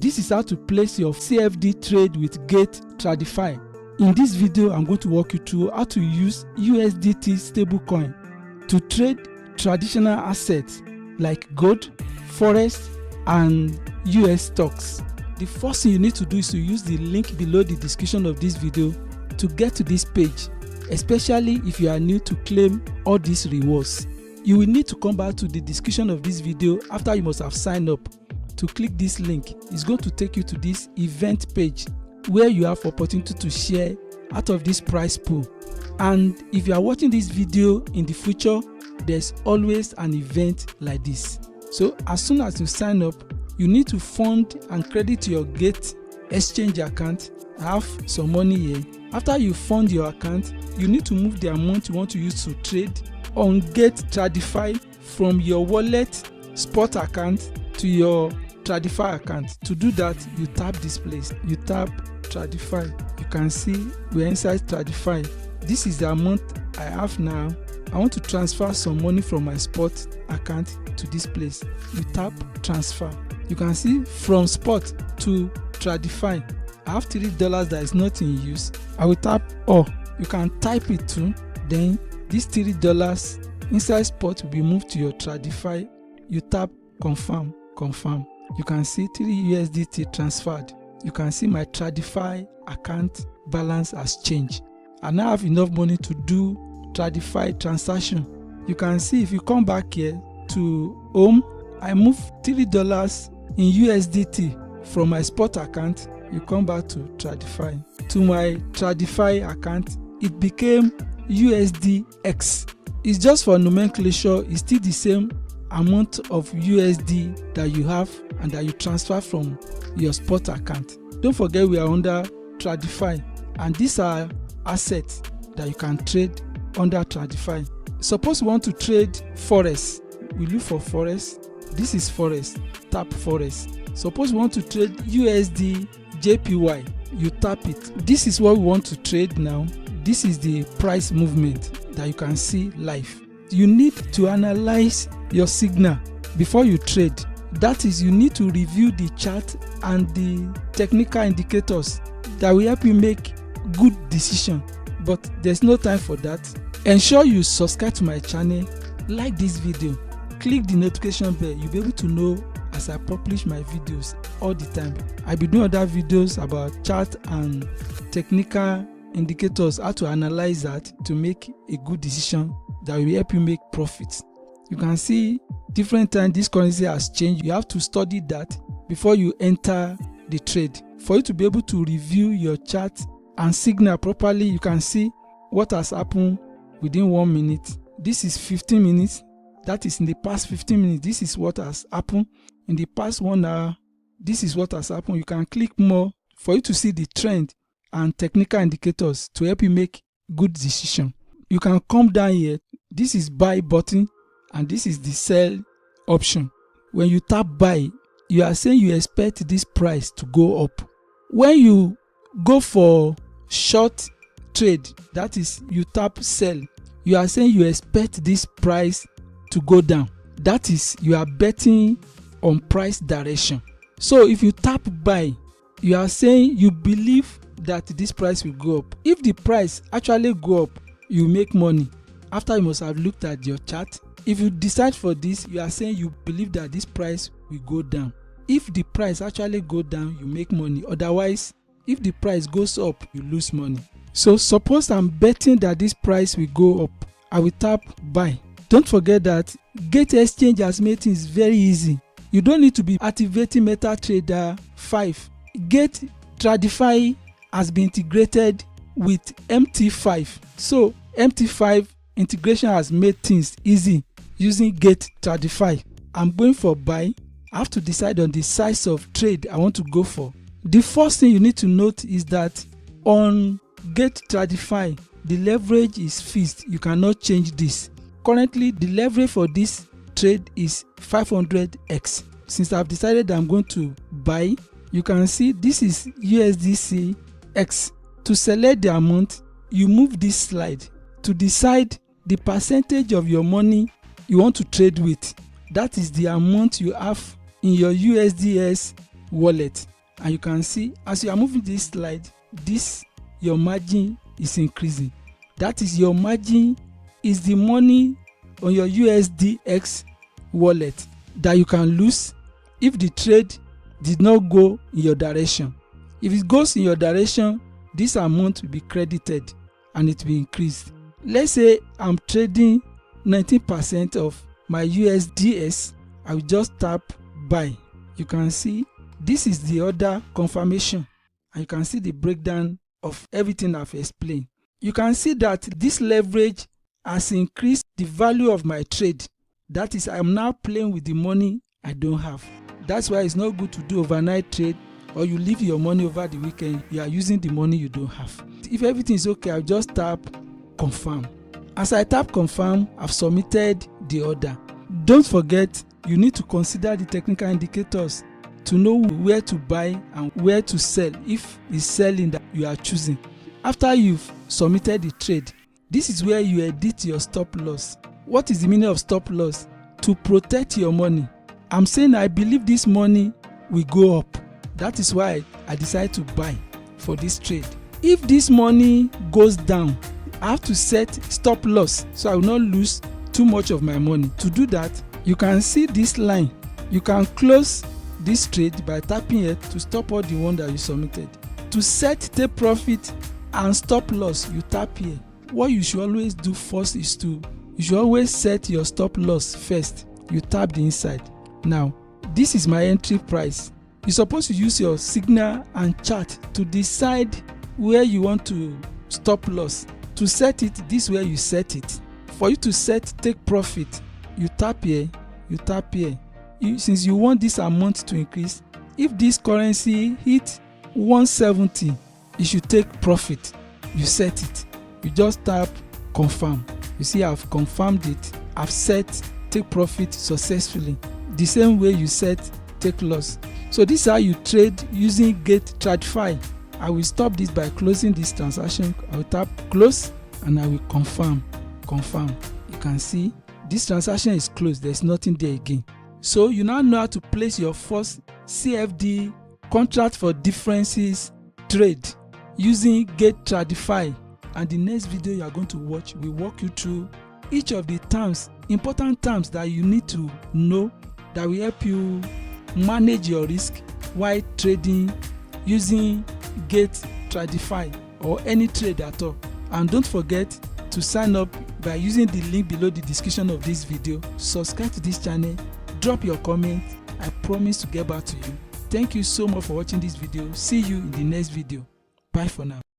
This is how to place your CFD trade with Gate TradFi. In this video, I'm going to walk you through how to use USDT stablecoin to trade traditional assets like gold, forex, and US stocks. The first thing you need to do is to use the link below the description of this video to get to this page, especially if you are new to claim all these rewards. You will need to come back to the description of this video after you must have signed up. To click this link, it's going to take you to this event page where you have opportunity to share out of this prize pool. And if you are watching this video in the future, there's always an event like this. So as soon as you sign up, you need to fund and credit your Gate Exchange account. I have some money here. After you fund your account, you need to move the amount you want to use to trade on Gate TradFi from your wallet spot account to your TradFi account. To do that, you tap this place. You tap TradFi. You can see we're inside TradFi. This is the amount I have now. I want to transfer some money from my spot account to this place. You tap transfer. You can see from spot to TradFi. I have $3 that is not in use. I will tap you can type it too. Then this $3 inside spot will be moved to your TradFi. You tap confirm. You can see 3 USDT transferred. You can see my TradFi account balance has changed. I now have enough money to do TradFi transaction. You can see if you come back here to home, I move $3 in USDT from my spot account. You come back to TradFi. To my TradFi account, it became USDX. It's just for nomenclature. It's still the same amount of USD that you have and that you transfer from your spot account. Don't forget we are under TradFi, and these are assets that you can trade under TradFi. Suppose you want to trade Forex, we look for Forex. This is Forex. Tap Forex. Suppose you want to trade USD JPY, you tap it. This is what we want to trade now. This is the price movement that you can see live. You need to analyze your signal before you trade. That is, you need to review the chart and the technical indicators that will help you make good decision. But there's no time for that. Ensure you subscribe to my channel, like this video, click the notification bell. You'll be able to know as I publish my videos all the time. I'll be doing other videos about chart and technical indicators, how to analyze that to make a good decision that will help you make profits. You can see different times this currency has changed. You have to study that before you enter the trade. For you to be able to review your chart and signal properly, you can see what has happened within 1 minute. This is 15 minutes. That is in the past 15 minutes. This is what has happened. In the past 1 hour, this is what has happened. You can click more for you to see the trend and technical indicators to help you make good decision. You can come down here. This is buy button and this is the sell option. When you tap buy, you are saying you expect this price to go up. When you go for short trade, that is, you tap sell, you are saying you expect this price to go down. That is, you are betting on price direction. So if you tap buy, you are saying you believe that this price will go up. If the price actually go up, you make money after you must have looked at your chart. If you decide for this, you are saying you believe that this price will go down. If the price actually go down, you make money. Otherwise, if the price goes up, you lose money. So suppose I'm betting that this price will go up, I will tap buy. Don't forget that Gate Exchange has made things very easy. You don't need to be activating MetaTrader 5. Gate TradFi has been integrated with MT5. So MT5 integration has made things easy using Gate TradFi. I'm going for buy. I have to decide on the size of trade I want to go for. The first thing you need to note is that on Gate TradFi, the leverage is fixed. You cannot change this. Currently, the leverage for this trade is 500x. Since I've decided I'm going to buy, you can see this is USDC X. To select the amount, you move this slide to decide the percentage of your money you want to trade with. That is the amount you have in your USDX wallet. And you can see as you are moving this slide, this your margin is increasing. That is, your margin is the money on your USDX wallet that you can lose if the trade did not go in your direction. If it goes in your direction, this amount will be credited and it will increase. Let's say I'm trading 19% of my USDS. I will just tap buy. You can see this is the order confirmation, and you can see the breakdown of everything I've explained. You can see that this leverage has increased the value of my trade. That is, I'm now playing with the money I don't have. That's why it's not good to do overnight trade, or you leave your money over the weekend. You are using the money you don't have. If everything is okay, I'll just tap confirm. As I tap confirm, I've submitted the order. Don't forget, you need to consider the technical indicators to know where to buy and where to sell if it's selling that you are choosing. After you've submitted the trade, this is where you edit your stop loss. What is the meaning of stop loss? To protect your money. I'm saying I believe this money will go up. That is why I decide to buy for this trade. If this money goes down, I have to set stop loss so I will not lose too much of my money. To do that, you can see this line. You can close this trade by tapping it to stop all the one that you submitted. To set take profit and stop loss, you tap here. What you should always do first is you should always set your stop loss first. You tap the inside. Now, this is my entry price. You're supposed to use your signal and chart to decide where you want to stop loss. To set it, this is where you set it. For you to set take profit, you tap here, you tap here. Since you want this amount to increase, if this currency hit 170, you should take profit. You set it. You just tap confirm. You see, I've confirmed it. I've set take profit successfully. The same way you set take loss. So this is how you trade using Gate TradFi. I will stop this by closing this transaction. I will tap close and I will confirm. Confirm. You can see this transaction is closed. There's nothing there again. So you now know how to place your first CFD contract for differences trade using Gate TradFi. And the next video you are going to watch will walk you through each of the terms, important terms that you need to know that will help you manage your risk while trading using Gate TradFi or any trade at all. And don't forget to sign up by using the link below the description of this video. Subscribe to this channel, drop your comment. I promise to get back to you. Thank you so much for watching this video. See you in the next video. Bye for now.